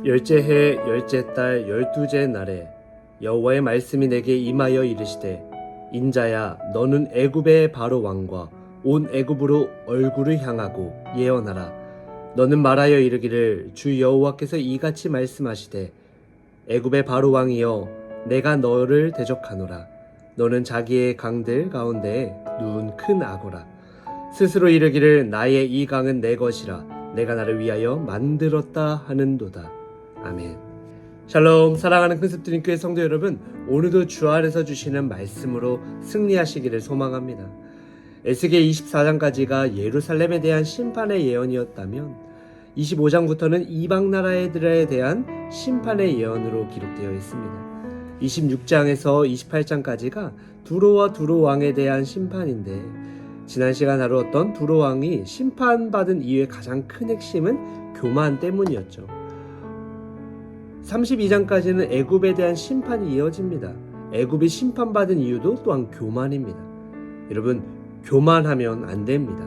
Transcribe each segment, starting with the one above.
열째 해 열째 달 12째 날에 여호와의 말씀이 내게 임하여 이르시되 인자야 너는 애굽의 바로 왕과 온 애굽으로 얼굴을 향하고 예언하라. 너는 말하여 이르기를 주 여호와께서 이같이 말씀하시되 애굽의 바로 왕이여 내가 너를 대적하노라. 너는 자기의 강들 가운데에 누운 큰 악어라. 스스로 이르기를 나의 이 강은 내 것이라 내가 나를 위하여 만들었다 하는도다. 아멘. 샬롬. 사랑하는 큰습드림교회 성도 여러분, 오늘도 주 안에서 주시는 말씀으로 승리하시기를 소망합니다. 에스겔 24장까지가 예루살렘에 대한 심판의 예언이었다면 25장부터는 이방 나라들에 대한 심판의 예언으로 기록되어 있습니다. 26장에서 28장까지가 두로와 두로 왕에 대한 심판인데, 지난 시간 다루었던 두로 왕이 심판받은 이유의 가장 큰 핵심은 교만 때문이었죠. 32장까지는 애굽에 대한 심판이 이어집니다. 애굽이 심판받은 이유도 또한 교만입니다. 여러분, 교만하면 안 됩니다.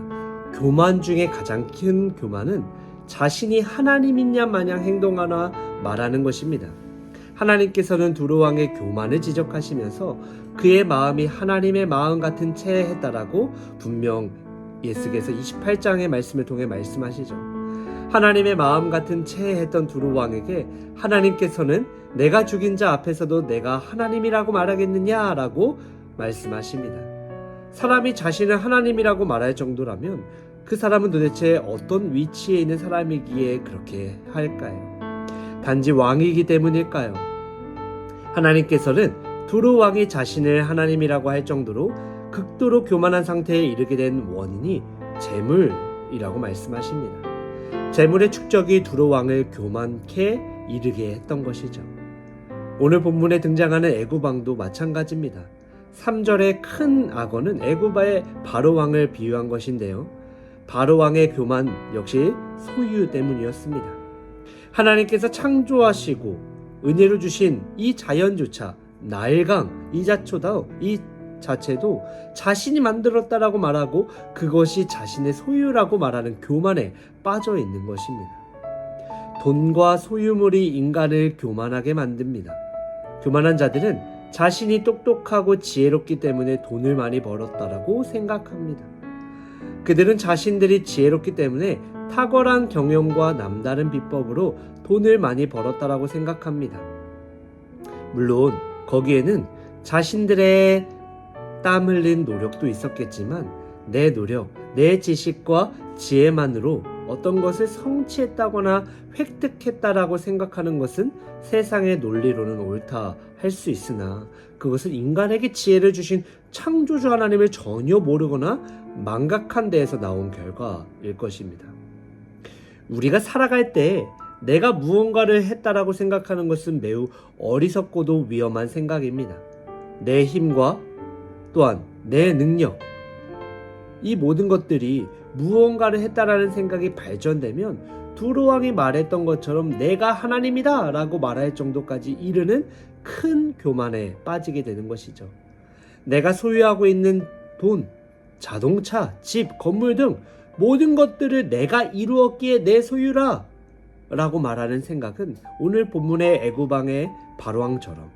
교만 중에 가장 큰 교만은 자신이 하나님이냐 마냥 행동하나 말하는 것입니다. 하나님께서는 두로 왕의 교만을 지적하시면서 그의 마음이 하나님의 마음 같은 채 했다라고 분명 에스겔서 28장의 말씀을 통해 말씀하시죠. 하나님의 마음 같은 채 했던 두로 왕에게 하나님께서는 내가 죽인 자 앞에서도 내가 하나님이라고 말하겠느냐라고 말씀하십니다. 사람이 자신을 하나님이라고 말할 정도라면 그 사람은 도대체 어떤 위치에 있는 사람이기에 그렇게 할까요? 단지 왕이기 때문일까요? 하나님께서는 두로 왕이 자신을 하나님이라고 할 정도로 극도로 교만한 상태에 이르게 된 원인이 재물이라고 말씀하십니다. 재물의 축적이 두로 왕을 교만케 이르게 했던 것이죠. 오늘 본문에 등장하는 애굽 왕도 마찬가지입니다. 3절의 큰 악어는 애굽의 바로 왕을 비유한 것인데요. 바로 왕의 교만 역시 소유 때문이었습니다. 하나님께서 창조하시고 은혜로 주신 이 자연조차, 나일강, 이자초다, 이 자체도 자신이 만들었다라고 말하고 그것이 자신의 소유라고 말하는 교만에 빠져 있는 것입니다. 돈과 소유물이 인간을 교만하게 만듭니다. 교만한 자들은 자신이 똑똑하고 지혜롭기 때문에 돈을 많이 벌었다라고 생각합니다. 그들은 자신들이 지혜롭기 때문에 탁월한 경영과 남다른 비법으로 돈을 많이 벌었다라고 생각합니다. 물론 거기에는 자신들의 땀 흘린 노력도 있었겠지만 내 노력, 내 지식과 지혜만으로 어떤 것을 성취했다거나 획득했다라고 생각하는 것은 세상의 논리로는 옳다 할 수 있으나 그것은 인간에게 지혜를 주신 창조주 하나님을 전혀 모르거나 망각한 데에서 나온 결과일 것입니다. 우리가 살아갈 때 내가 무언가를 했다라고 생각하는 것은 매우 어리석고도 위험한 생각입니다. 내 힘과 또한 내 능력, 이 모든 것들이 무언가를 했다라는 생각이 발전되면 두로 왕이 말했던 것처럼 내가 하나님이다 라고 말할 정도까지 이르는 큰 교만에 빠지게 되는 것이죠. 내가 소유하고 있는 돈, 자동차, 집, 건물 등 모든 것들을 내가 이루었기에 내 소유라 라고 말하는 생각은 오늘 본문의 애굽 왕의 바로 왕처럼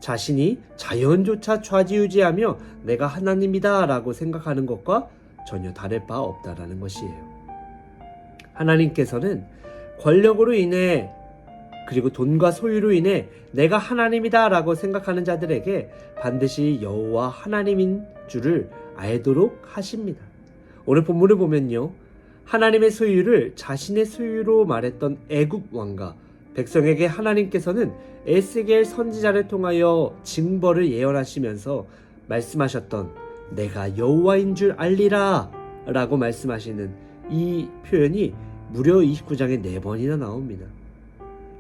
자신이 자연조차 좌지우지하며 내가 하나님이다 라고 생각하는 것과 전혀 다를 바 없다라는 것이에요. 하나님께서는 권력으로 인해 그리고 돈과 소유로 인해 내가 하나님이다 라고 생각하는 자들에게 반드시 여호와 하나님인 줄을 알도록 하십니다. 오늘 본문을 보면요, 하나님의 소유를 자신의 소유로 말했던 애굽 왕과 백성에게 하나님께서는 에스겔 선지자를 통하여 징벌을 예언하시면서 말씀하셨던 내가 여호와인 줄 알리라 라고 말씀하시는 이 표현이 무려 29장에 4번이나 나옵니다.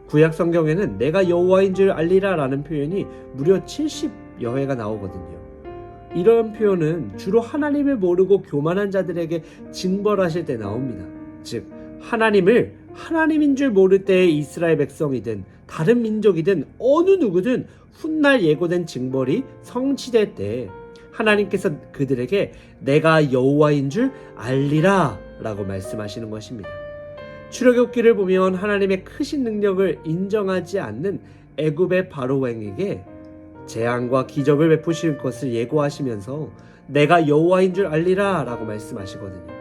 구약 성경에는 내가 여호와인 줄 알리라 라는 표현이 무려 70여 회가 나오거든요. 이런 표현은 주로 하나님을 모르고 교만한 자들에게 징벌하실 때 나옵니다. 즉 하나님을 하나님인 줄 모를 때의 이스라엘 백성이든 다른 민족이든 어느 누구든 훗날 예고된 징벌이 성취될 때 하나님께서 그들에게 내가 여호와인 줄 알리라 라고 말씀하시는 것입니다. 출애굽기를 보면 하나님의 크신 능력을 인정하지 않는 애굽의 바로 왕에게 재앙과 기적을 베푸실 것을 예고하시면서 내가 여호와인 줄 알리라 라고 말씀하시거든요.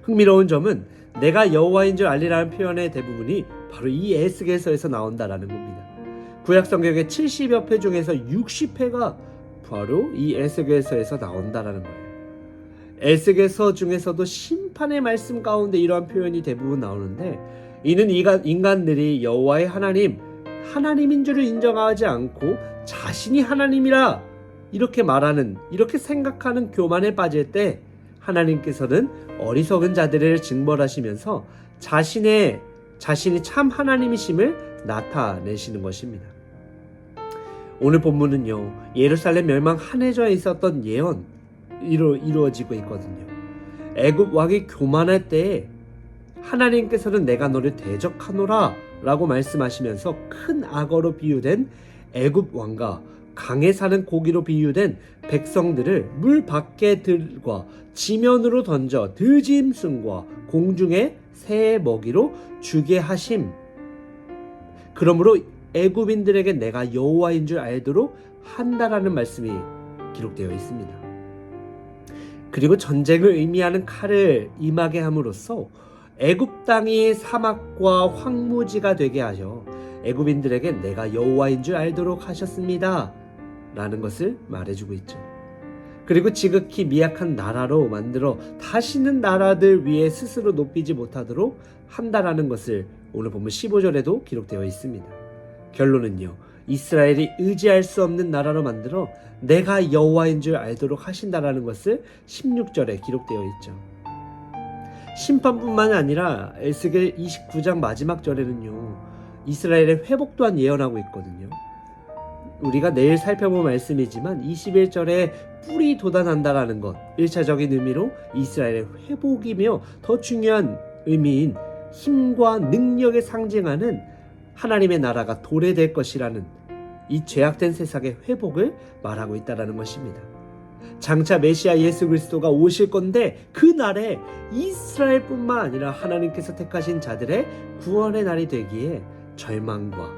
흥미로운 점은 내가 여호와인 줄 알리라는 표현의 대부분이 바로 이 에스겔서에서 나온다라는 겁니다. 구약 성경의 70여 편 중에서 60회가 바로 이 에스겔서에서 나온다라는 거예요. 에스겔서 중에서도 심판의 말씀 가운데 이러한 표현이 대부분 나오는데, 이는 인간들이 여호와의 하나님인 줄을 인정하지 않고 자신이 하나님이라 이렇게 생각하는 교만에 빠질 때 하나님께서는 어리석은 자들을 징벌하시면서 자신이 참 하나님이심을 나타내시는 것입니다. 오늘 본문은요, 예루살렘 멸망 한 해 전에 있었던 예언 이루어지고 있거든요. 애굽 왕이 교만할 때에 하나님께서는 내가 너를 대적하노라 라고 말씀하시면서 큰 악어로 비유된 애굽 왕과 강에 사는 고기로 비유된 백성들을 물 밖에 들과 지면으로 던져 들짐승과 공중의 새의 먹이로 주게 하심. 그러므로 애굽인들에게 내가 여호와인 줄 알도록 한다라는 말씀이 기록되어 있습니다. 그리고 전쟁을 의미하는 칼을 임하게 함으로써 애굽 땅이 사막과 황무지가 되게 하셔 애굽인들에게 내가 여호와인 줄 알도록 하셨습니다 라는 것을 말해주고 있죠. 그리고 지극히 미약한 나라로 만들어 다시는 나라들 위에 스스로 높이지 못하도록 한다라는 것을 오늘 본문 15절에도 기록되어 있습니다. 결론은요, 이스라엘이 의지할 수 없는 나라로 만들어 내가 여호와인 줄 알도록 하신다라는 것을 16절에 기록되어 있죠. 심판뿐만 아니라 에스겔 29장 마지막 절에는요, 이스라엘의 회복 또한 예언하고 있거든요. 우리가 내일 살펴볼 말씀이지만 21절에 뿔이 돋아난다라는 것, 1차적인 의미로 이스라엘의 회복이며 더 중요한 의미인 힘과 능력에 상징하는 하나님의 나라가 도래될 것이라는 이 죄악된 세상의 회복을 말하고 있다는 것입니다. 장차 메시아 예수 그리스도가 오실 건데 그 날에 이스라엘뿐만 아니라 하나님께서 택하신 자들의 구원의 날이 되기에 절망과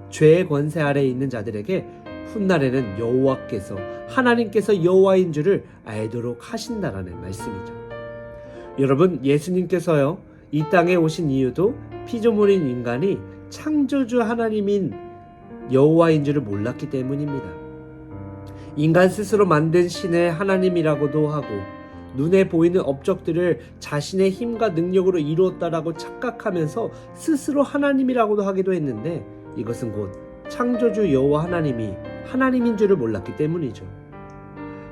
죄의 권세 아래에 있는 자들에게 훗날에는 하나님께서 여호와인 줄을 알도록 하신다라는 말씀이죠. 여러분, 예수님께서요, 이 땅에 오신 이유도 피조물인 인간이 창조주 하나님인 여호와인 줄을 몰랐기 때문입니다. 인간 스스로 만든 신을 하나님이라고도 하고 눈에 보이는 업적들을 자신의 힘과 능력으로 이루었다라고 착각하면서 스스로 하나님이라고도 하기도 했는데, 이것은 곧 창조주 여호와 하나님이 하나님인 줄을 몰랐기 때문이죠.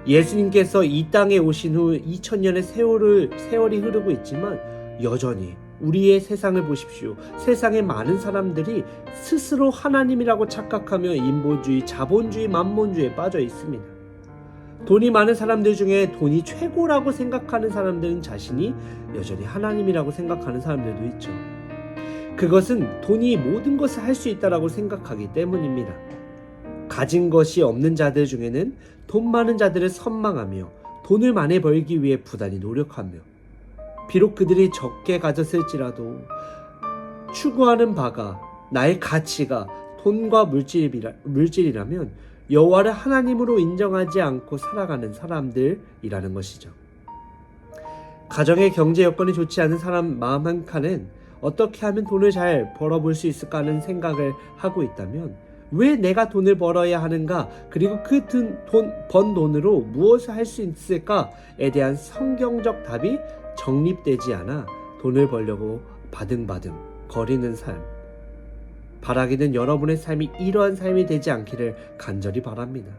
예수님께서 이 땅에 오신 후 2000년의 세월이 흐르고 있지만 여전히 우리의 세상을 보십시오. 세상의 많은 사람들이 스스로 하나님이라고 착각하며 인본주의, 자본주의, 만몬주의에 빠져 있습니다. 돈이 많은 사람들 중에 돈이 최고라고 생각하는 사람들은 자신이 여전히 하나님이라고 생각하는 사람들도 있죠. 그것은 돈이 모든 것을 할 수 있다라고 생각하기 때문입니다. 가진 것이 없는 자들 중에는 돈 많은 자들을 선망하며 돈을 많이 벌기 위해 부단히 노력하며, 비록 그들이 적게 가졌을지라도 추구하는 바가, 나의 가치가 돈과 물질이라면 여호와를 하나님으로 인정하지 않고 살아가는 사람들이라는 것이죠. 가정의 경제 여건이 좋지 않은 사람 마음 한 칸은 어떻게 하면 돈을 잘 벌어볼 수 있을까 하는 생각을 하고 있다면, 왜 내가 돈을 벌어야 하는가, 그리고 그 번 돈으로 무엇을 할 수 있을까에 대한 성경적 답이 정립되지 않아 돈을 벌려고 바등바등 거리는 삶, 바라기는 여러분의 삶이 이러한 삶이 되지 않기를 간절히 바랍니다.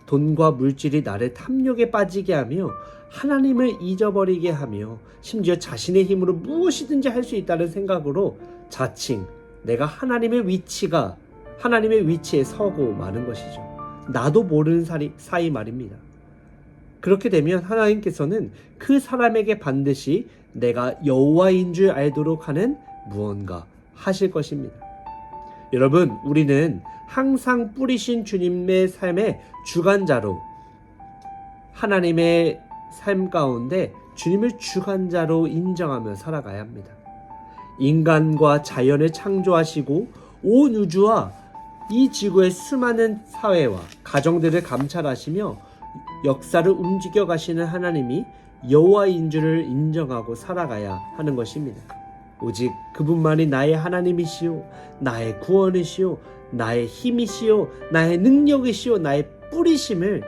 돈과 물질이 나를 탐욕에 빠지게 하며 하나님을 잊어버리게 하며 심지어 자신의 힘으로 무엇이든지 할 수 있다는 생각으로 자칭 내가 하나님의 위치에 서고 마는 것이죠. 나도 모르는 사이 말입니다. 그렇게 되면 하나님께서는 그 사람에게 반드시 내가 여호와인 줄 알도록 하는 무언가 하실 것입니다. 여러분, 우리는 항상 뿌리신 주님의 삶의 주관자로, 하나님의 삶 가운데 주님을 주관자로 인정하며 살아가야 합니다. 인간과 자연을 창조하시고 온 우주와 이 지구의 수많은 사회와 가정들을 감찰하시며 역사를 움직여 가시는 하나님이 여호와인 줄을 인정하고 살아가야 하는 것입니다. 오직 그분만이 나의 하나님이시오, 나의 구원이시오, 나의 힘이시오, 나의 능력이시오, 나의 뿌리심을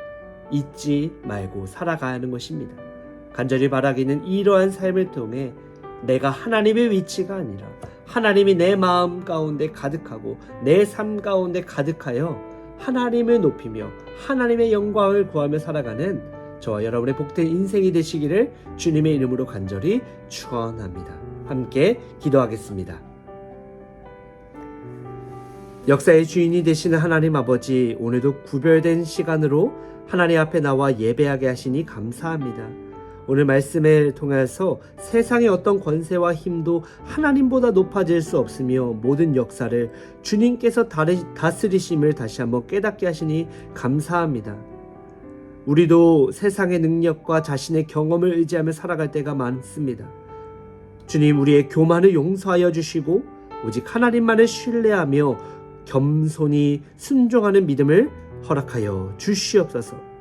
잊지 말고 살아가야 하는 것입니다. 간절히 바라기는 이러한 삶을 통해 내가 하나님의 위치가 아니라 하나님이 내 마음 가운데 가득하고 내 삶 가운데 가득하여 하나님을 높이며 하나님의 영광을 구하며 살아가는 저와 여러분의 복된 인생이 되시기를 주님의 이름으로 간절히 축원합니다. 함께 기도하겠습니다. 역사의 주인이 되시는 하나님 아버지, 오늘도 구별된 시간으로 하나님 앞에 나와 예배하게 하시니 감사합니다. 오늘 말씀을 통해서 세상의 어떤 권세와 힘도 하나님보다 높아질 수 없으며 모든 역사를 주님께서 다스리심을 다시 한번 깨닫게 하시니 감사합니다. 우리도 세상의 능력과 자신의 경험을 의지하며 살아갈 때가 많습니다. 주님, 우리의 교만을 용서하여 주시고 오직 하나님만을 신뢰하며 겸손히 순종하는 믿음을 허락하여 주시옵소서.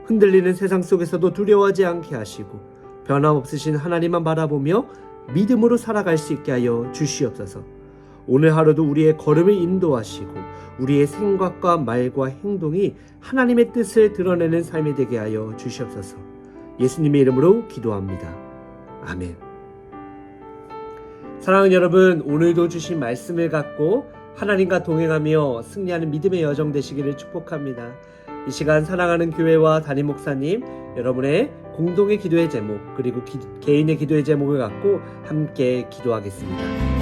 흔들리는 세상 속에서도 두려워하지 않게 하시고 변함없으신 하나님만 바라보며 믿음으로 살아갈 수 있게 하여 주시옵소서. 오늘 하루도 우리의 걸음을 인도하시고 우리의 생각과 말과 행동이 하나님의 뜻을 드러내는 삶이 되게 하여 주시옵소서. 예수님의 이름으로 기도합니다. 아멘. 사랑하는 여러분, 오늘도 주신 말씀을 갖고 하나님과 동행하며 승리하는 믿음의 여정 되시기를 축복합니다. 이 시간 사랑하는 교회와 담임 목사님, 여러분의 공동의 기도의 제목 그리고 개인의 기도의 제목을 갖고 함께 기도하겠습니다.